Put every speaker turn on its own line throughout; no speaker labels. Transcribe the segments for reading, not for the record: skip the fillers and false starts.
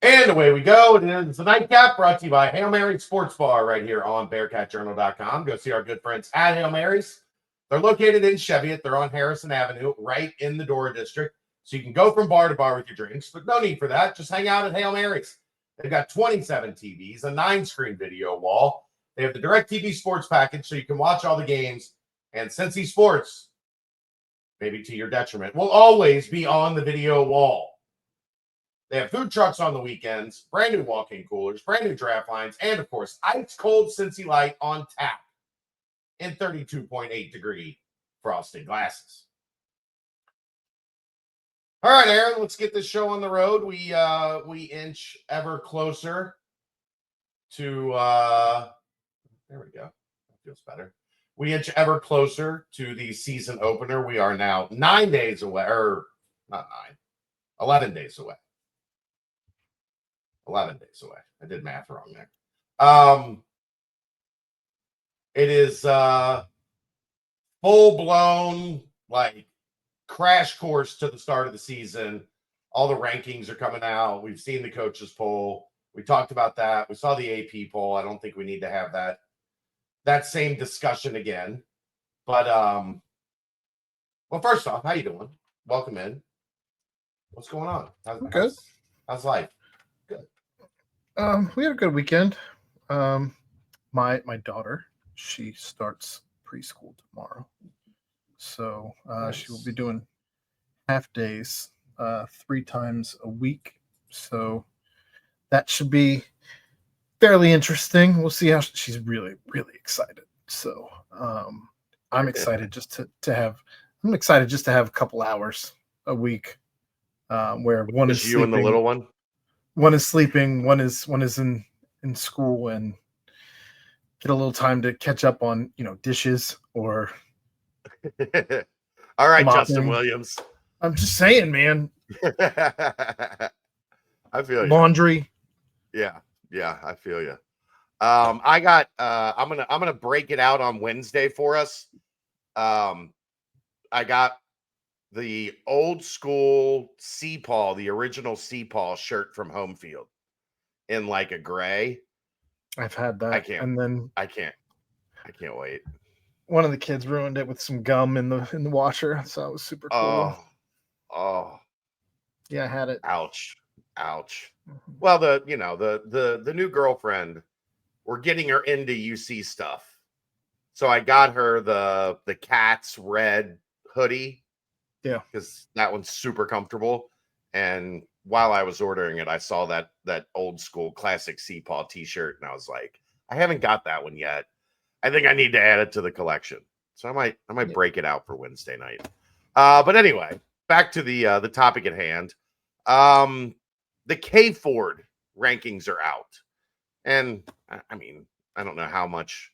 And away we go. It is the Nightcap brought to you by Hail Mary Sports Bar right here on BearcatJournal.com. Go see our good friends at Hail Mary's. They're located in Cheviot. They're on Harrison Avenue, right in the Dora district. So you can go from bar to bar with your drinks, but no need for that. Just hang out at Hail Mary's. They've got 27 TVs, a 9-screen video wall. They have the DirecTV Sports package so you can watch all the games. And Cincy Sports, maybe to your detriment, will always be on the video wall. They have food trucks on the weekends, brand new walk-in coolers, brand new draft lines, and of course, ice cold Cincy Light on tap in 32.8-degree frosted glasses. All right, Aaron, let's get this show on the road. We inch ever closer to there we go. That feels better. We inch ever closer to the season opener. We are now 9 days away, or not 9, 11 days away. 11 days away. I did math wrong there. It is full-blown, like, crash course to the start of the season. All the rankings are coming out. We've seen the coaches poll. We talked about that. We saw the AP poll. I don't think we need to have that same discussion again. But, well, first off, how you doing? Welcome in. What's going on? How's life? Good.
We had a good weekend. My daughter, she starts preschool tomorrow, so
Nice.
she will be doing half days 3 times a week. So that should be fairly interesting. We'll see how she's really excited. So I'm excited just to have a couple hours a week where one is
Just you
sleeping,
and the little one.
one is sleeping, one is in school, and get a little time to catch up on dishes or
All right,
mopping.
Justin Williams.
I'm just saying, man.
I feel you.
Laundry.
Yeah, I feel you. I got I'm gonna break it out on Wednesday for us. I got the old school C-Paul, the original C-Paul shirt from Home Field in like a gray.
I've had that.
I can't.
And then
I can't wait.
one of the kids ruined it with some gum in the washer, so it was super cool.
Oh.
Yeah, I had it.
Ouch. Well, the new girlfriend, we're getting her into UC stuff. So I got her the Cats red hoodie.
Yeah.
Because that one's super comfortable. And while I was ordering it, I saw that old school classic C-Paw t-shirt, and I was like, I haven't got that one yet. I think I need to add it to the collection. So I might break it out for Wednesday night. But anyway, back to the topic at hand. The KFord rankings are out. And I mean, I don't know how much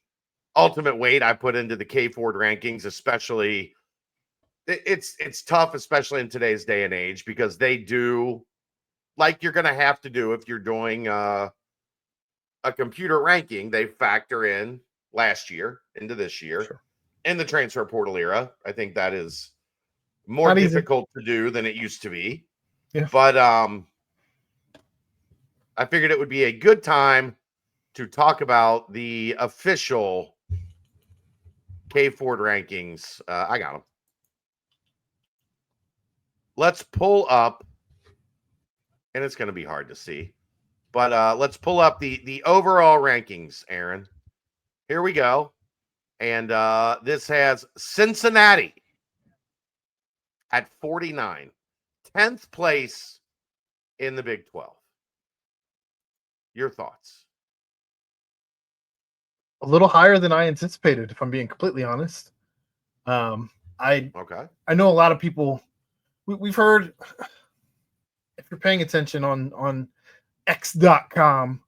ultimate weight I put into the KFord rankings, especially it's tough, especially in today's day and age, because they do, like you're going to have to do if you're doing a computer ranking, they factor in last year into this year.
Sure.
In the transfer portal era. I think that is more difficult to do than it used to be.
Yeah.
But I figured it would be a good time to talk about the official KFord rankings. I got them. Let's pull up, and it's going to be hard to see, but let's pull up the overall rankings, Aaron. Here we go. And this has Cincinnati at 49, 10th place in the Big 12. Your thoughts?
A little higher than I anticipated, if I'm being completely honest. I know a lot of people. We've heard, if you're paying attention on X.com,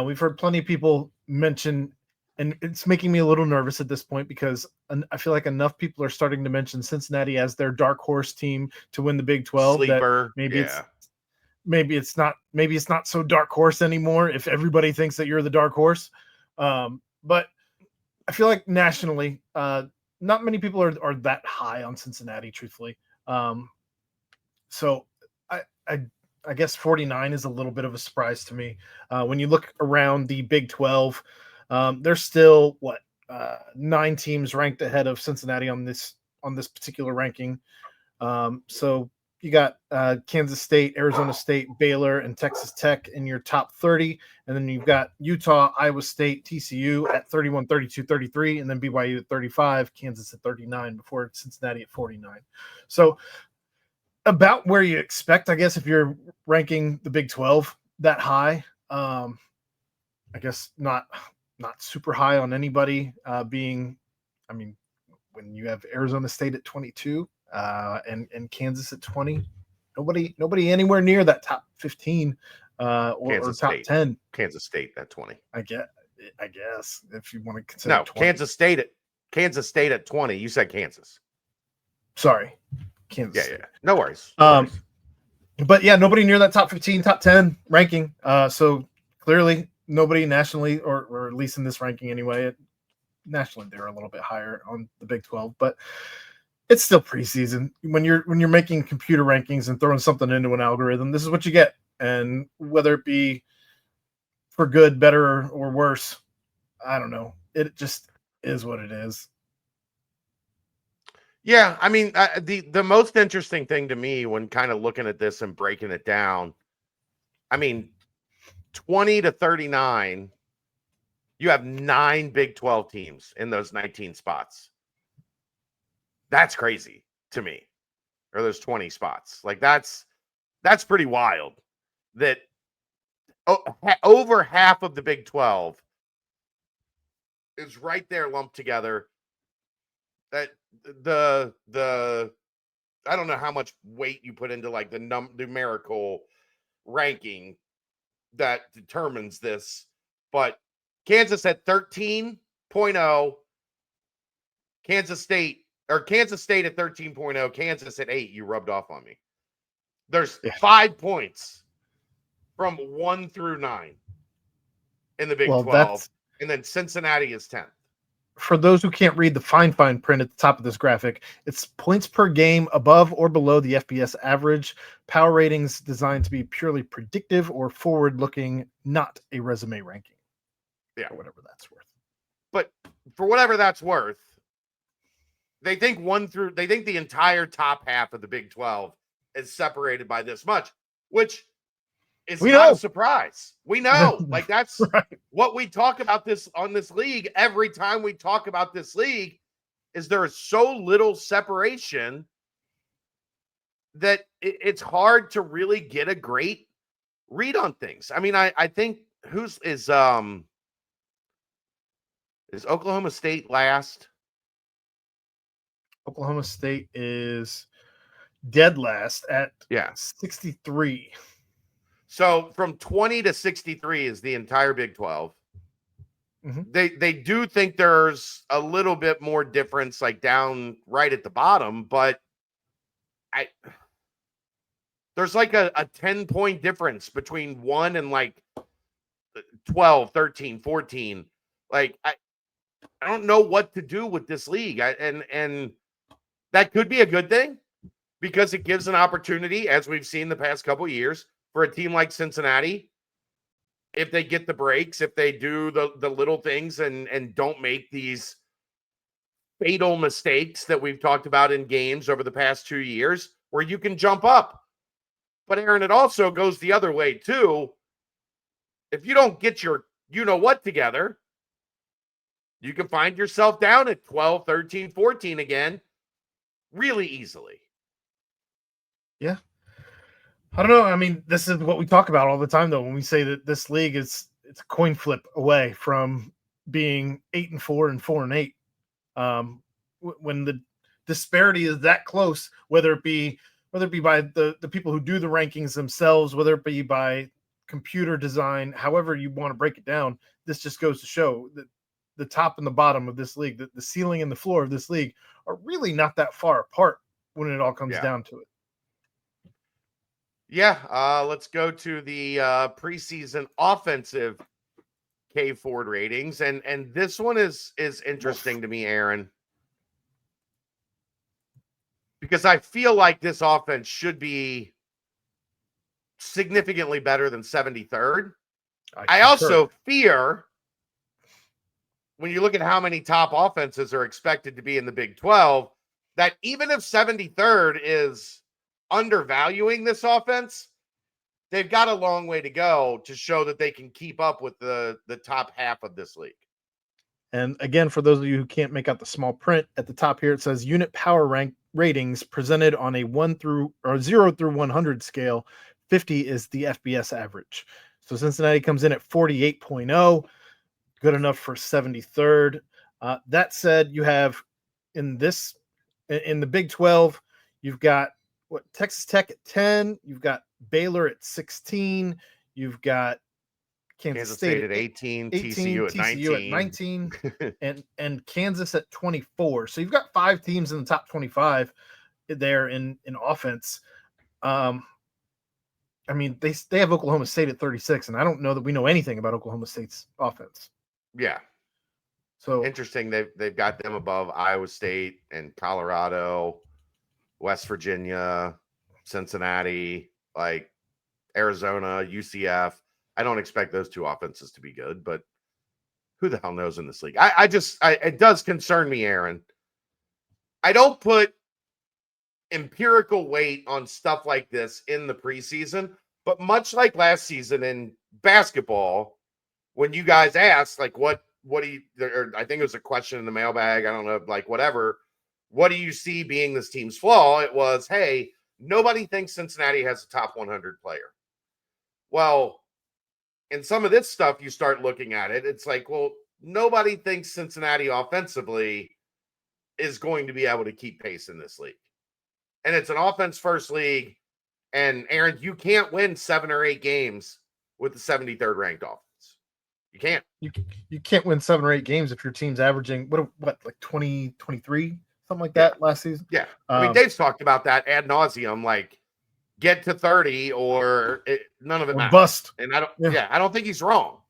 we've heard plenty of people mention, and it's making me a little nervous at this point because I feel like enough people are starting to mention Cincinnati as their dark horse team to win the Big 12.
Sleeper.
That maybe it's not so dark horse anymore if everybody thinks that you're the dark horse. But I feel like nationally, not many people are that high on Cincinnati, truthfully. So I I guess 49 is a little bit of a surprise to me. When you look around the Big 12, there's still 9 teams ranked ahead of Cincinnati on this particular ranking. So you got Kansas State, Arizona State, Baylor, and Texas Tech in your top 30. And then you've got Utah, Iowa State, TCU at 31, 32, 33, and then BYU at 35, Kansas at 39, before Cincinnati at 49. So about where you expect, I guess, if you're ranking the Big 12 that high. I guess not super high on anybody being, I mean, when you have Arizona State at 22 and Kansas at 20, nobody anywhere near that top 15 or top
State.
10.
Kansas State at 20.
I guess if you want to consider
20. Kansas State at 20. You said Kansas.
Sorry. Kansas.
Yeah. No worries.
But yeah, nobody near that top 15, top 10 ranking. So clearly nobody nationally, or at least in this ranking anyway. Nationally, they're a little bit higher on the Big 12, but it's still preseason. When you're making computer rankings and throwing something into an algorithm, this is what you get. And whether it be for good, better, or worse, I don't know. It just is what it is.
Yeah, I mean, the most interesting thing to me when kind of looking at this and breaking it down, I mean, 20 to 39, you have 9 Big 12 teams in those 19 spots. That's crazy to me. Or those 20 spots. Like that's pretty wild that over half of the Big 12 is right there lumped together. That the I don't know how much weight you put into like the numerical ranking that determines this, but Kansas at 13.0, Kansas State at 13.0, Kansas at 8. You rubbed off on me. There's 5 points from 1 through 9 in the Big 12, and then Cincinnati is 10th.
For those who can't read the fine print at the top of this graphic, it's points per game above or below the FBS average. Power ratings designed to be purely predictive or forward-looking, not a resume ranking.
Yeah,
or whatever that's worth.
But for whatever that's worth, they think the entire top half of the Big 12 is separated by this much, which is not a surprise. We know, like that's right. What we talk about this on this league. Every time we talk about this league, is there is so little separation that it's hard to really get a great read on things. I mean, I think is Oklahoma State last?
Oklahoma State is dead last at 63.
So from 20 to 63 is the entire Big 12. Mm-hmm. They do think there's a little bit more difference like down right at the bottom, but there's like a 10-point difference between 1 and like 12, 13, 14. Like I don't know what to do with this league. And that could be a good thing because it gives an opportunity, as we've seen the past couple of years, for a team like Cincinnati, if they get the breaks, if they do the little things and don't make these fatal mistakes that we've talked about in games over the past 2 years, where you can jump up. But Aaron, it also goes the other way too. If you don't get your you-know-what together, you can find yourself down at 12, 13, 14 again really easily.
Yeah. I don't know. I mean, this is what we talk about all the time, though, when we say that this league it's a coin flip away from being 8-4 and 4-8. When the disparity is that close, whether it be by the people who do the rankings themselves, whether it be by computer design, however you want to break it down, this just goes to show that the top and the bottom of this league, the ceiling and the floor of this league are really not that far apart when it all comes down to it.
Yeah, let's go to the preseason offensive KFord ratings, and this one is interesting to me, Aaron, because I feel like this offense should be significantly better than 73rd. I
concur.
also fear when you look at how many top offenses are expected to be in the Big 12, that even if 73rd is undervaluing this offense, they've got a long way to go to show that they can keep up with the top half of this league.
And again, for those of you who can't make out the small print at the top here, it says unit power rank ratings presented on a 0 through 100 scale. 50 is the FBS average. So Cincinnati comes in at 48.0, good enough for 73rd. That said, you have in the Big 12, you've got Texas Tech at 10, you've got Baylor at 16, you've got Kansas State
at 18,
18,
TCU at 19,
and Kansas at 24. So you've got 5 teams in the top 25 there in offense. I mean, they have Oklahoma State at 36, and I don't know that we know anything about Oklahoma State's offense.
Yeah. So interesting. They've got them above Iowa State and Colorado, West Virginia, Cincinnati, like Arizona, UCF. I don't expect those 2 offenses to be good, but who the hell knows in this league? It does concern me, Aaron. I don't put empirical weight on stuff like this in the preseason, but much like last season in basketball, when you guys asked, like, what do you, or I think it was a question in the mailbag, I don't know, like, whatever, what do you see being this team's flaw? It was, hey, nobody thinks Cincinnati has a top 100 player. Well, in some of this stuff, you start looking at it, it's like, well, nobody thinks Cincinnati offensively is going to be able to keep pace in this league. And it's an offense-first league. And, Aaron, you can't win 7 or 8 games with the 73rd ranked offense. You can't.
You can't win 7 or 8 games if your team's averaging, what like 20, 23, something like that last season?
Yeah. I mean, Dave's talked about that ad nauseum, like, get to 30 or none of it matters.
Bust.
And I don't think he's wrong.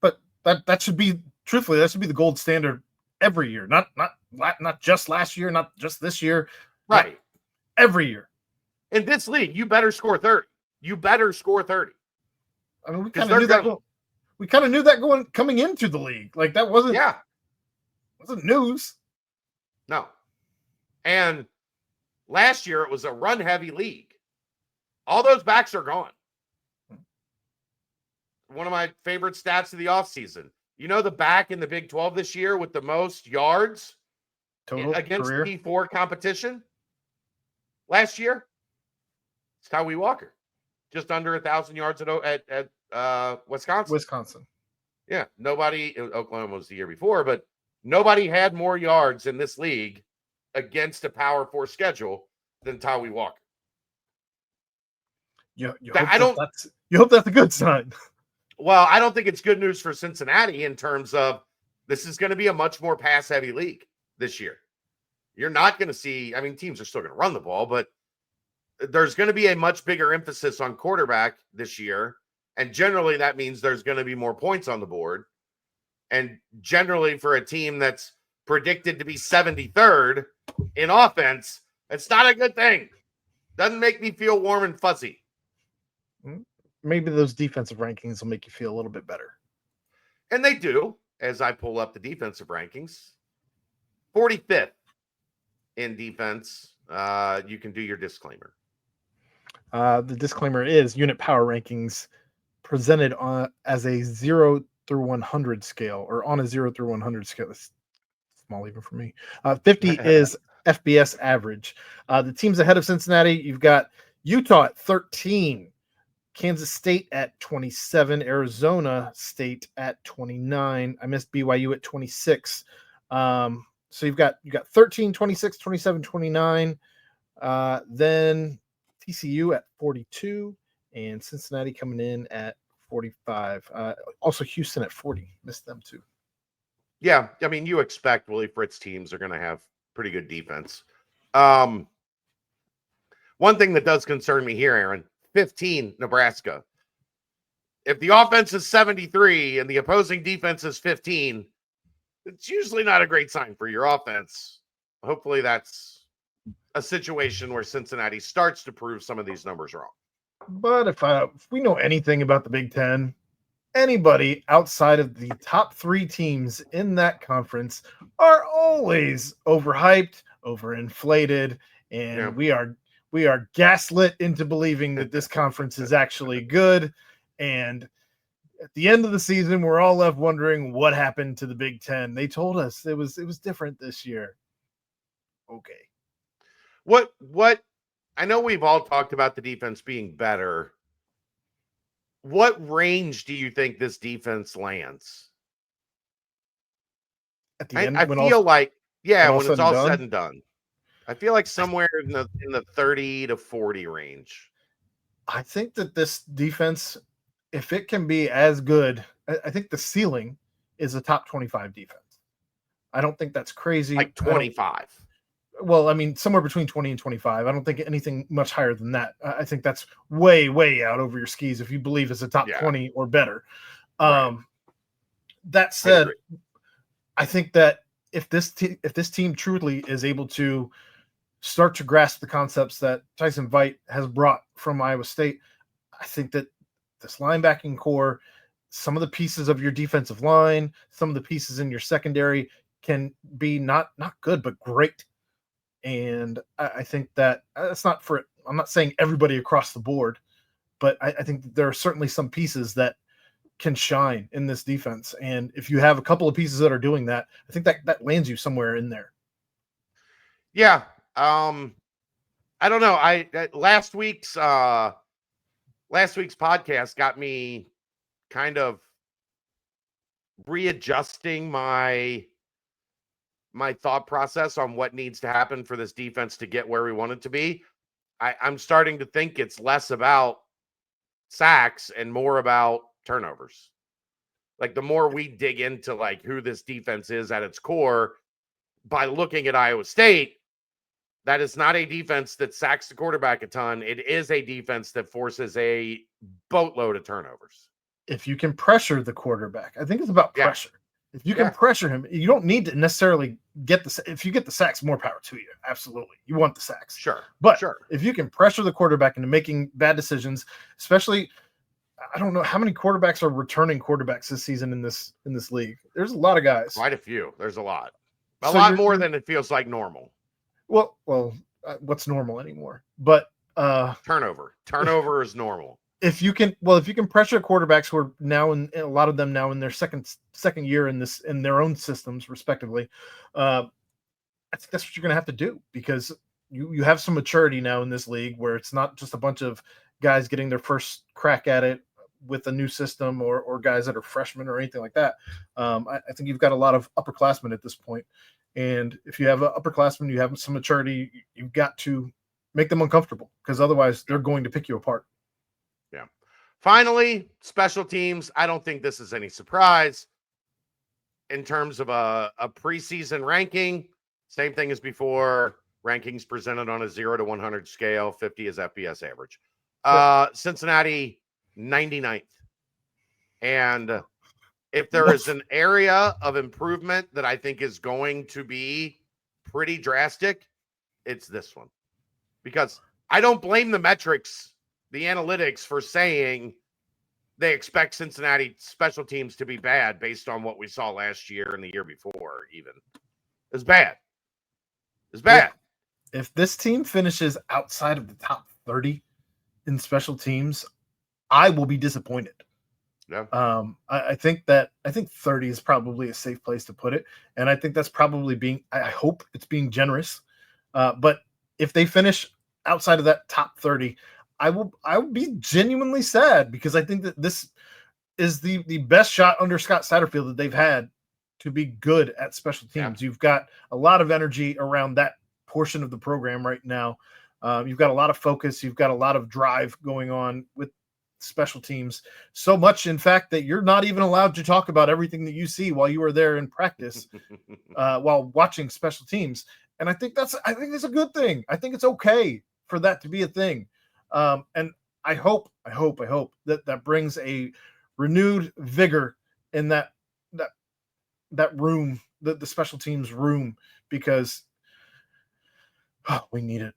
But that should be, truthfully, that should be the gold standard every year. Not just last year, not just this year.
Right.
Every year.
In this league, you better score 30. You better score 30.
I mean, we kind of knew that. We kind of knew that coming into the league. Like, that wasn't news.
No. And last year it was a run heavy league. All those backs are gone. One of my favorite stats of the offseason. You know, the back in the Big 12 this year with the most yards
total
against
career
P4 competition last year? It's Tyree Walker. Just under 1,000 yards at Wisconsin. Yeah. Oklahoma was the year before, but nobody had more yards in this league against a Power 4 schedule than Tyree Walker.
You hope that's a good sign.
Well, I don't think it's good news for Cincinnati in terms of this is going to be a much more pass-heavy league this year. You're not going to see, I mean, teams are still going to run the ball, but there's going to be a much bigger emphasis on quarterback this year. And generally that means there's going to be more points on the board. And generally for a team that's predicted to be 73rd in offense, it's not a good thing. Doesn't make me feel warm and fuzzy.
Maybe those defensive rankings will make you feel a little bit better.
And they do, as I pull up the defensive rankings. 45th in defense. You can do your disclaimer.
The disclaimer is unit power rankings presented as a 0 through 100 scale, or on a 0 through 100 scale. It's small even for me. 50 is FBS average. The teams ahead of Cincinnati, you've got Utah at 13, Kansas State at 27, Arizona State at 29. I missed BYU at 26. So you've got 13, 26, 27, 29. Then TCU at 42, and Cincinnati coming in at 45. Also Houston at 40. Missed them too.
Yeah, I mean, you expect Willie Fritz teams are going to have pretty good defense. One thing that does concern me here, Aaron, 15, Nebraska. If the offense is 73 and the opposing defense is 15, it's usually not a great sign for your offense. Hopefully that's a situation where Cincinnati starts to prove some of these numbers wrong.
But if we know anything about the Big Ten, anybody outside of the top 3 teams in that conference are always overhyped, overinflated, and we are gaslit into believing that this conference is actually good. And at the end of the season, we're all left wondering what happened to the Big Ten. They told us it was different this year. Okay.
What I know we've all talked about the defense being better. What range do you think this defense lands?
At the end,
I feel like when it's all said and done. I feel like somewhere in the 30 to 40 range.
I think that this defense, if it can be as good, I think the ceiling is a top 25 defense. I don't think that's crazy.
Like 25.
Well, I mean, somewhere between 20 and 25. I don't think anything much higher than that. I think that's way, way out over your skis if you believe it's a top 20 or better. Right. That said, I think that if this team truly is able to start to grasp the concepts that Tyson Veit has brought from Iowa State, I think that this linebacking core, some of the pieces of your defensive line, some of the pieces in your secondary can be not good, but great. And I think that that's not for it. I'm not saying everybody across the board, but I think that there are certainly some pieces that can shine in this defense. And if you have a couple of pieces that are doing that, I think that lands you somewhere in there.
Yeah. I don't know. Last week's podcast got me kind of readjusting my thought process on what needs to happen for this defense to get where we want it to be. I'm starting to think it's less about sacks and more about turnovers. Like the more we dig into like who this defense is at its core, by looking at Iowa State, that is not a defense that sacks the quarterback a ton. It is a defense that forces a boatload of turnovers.
If you can pressure the quarterback, I think it's about pressure. If you can pressure him, you don't need to necessarily get if you get the sacks, more power to you. Absolutely. You want the sacks.
Sure.
But if you can pressure the quarterback into making bad decisions, especially, I don't know how many quarterbacks are returning quarterbacks this season in this league. There's a lot of guys.
Quite a few. There's a lot. A lot more than it feels like normal.
Well, what's normal anymore? But
turnover is normal.
If you can pressure quarterbacks who are now in a lot of them now in their second year in their own systems respectively, I think that's what you're going to have to do, because you have some maturity now in this league where it's not just a bunch of guys getting their first crack at it with a new system or guys that are freshmen or anything like that. I think you've got a lot of upperclassmen at this point, and if you have an upperclassman, you have some maturity. You've got to make them uncomfortable, because otherwise they're going to pick you apart.
Yeah. Finally, special teams. I don't think this is any surprise in terms of a preseason ranking. Same thing as before. Rankings presented on a 0 to 100 scale. 50 is FBS average. Cincinnati, 99th. And if there is an area of improvement that I think is going to be pretty drastic, it's this one. Because I don't blame the metrics, the analytics, for saying they expect Cincinnati special teams to be bad based on what we saw last year and the year before even. It's bad. It's bad.
If this team finishes outside of the top 30 in special teams, I will be disappointed.
Yeah.
I think 30 is probably a safe place to put it. And I think that's probably I hope it's being generous. But if they finish outside of that top 30, I will be genuinely sad, because I think that this is the best shot under Scott Satterfield that they've had to be good at special teams. Yeah. You've got a lot of energy around that portion of the program right now. You've got a lot of focus. You've got a lot of drive going on with special teams. So much, in fact, that you're not even allowed to talk about everything that you see while you were there in practice, while watching special teams. And I think that's a good thing. I think it's okay for that to be a thing. And I hope that brings a renewed vigor in that room, the special teams room, because we need it.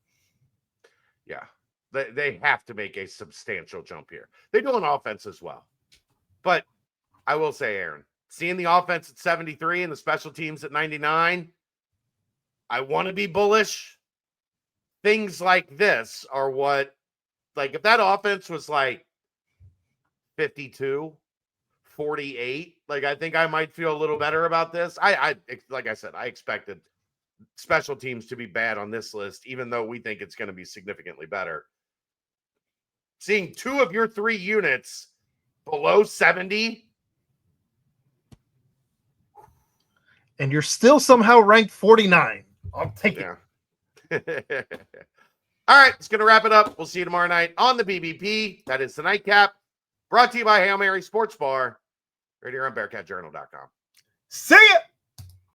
Yeah. They have to make a substantial jump here. They do on offense as well. But I will say, Aaron, seeing the offense at 73 and the special teams at 99, I want to be bullish. Things like this are what, like, if that offense was like 52, 48, like, I think I might feel a little better about this. Like I said, I expected special teams to be bad on this list, even though we think it's going to be significantly better. Seeing 2 of your 3 units below 70.
And you're still somehow ranked 49. I'll take it.
All right, it's going to wrap it up. We'll see you tomorrow night on the BBP. That is the Nightcap, brought to you by Hail Mary Sports Bar, right here on BearcatJournal.com.
See ya!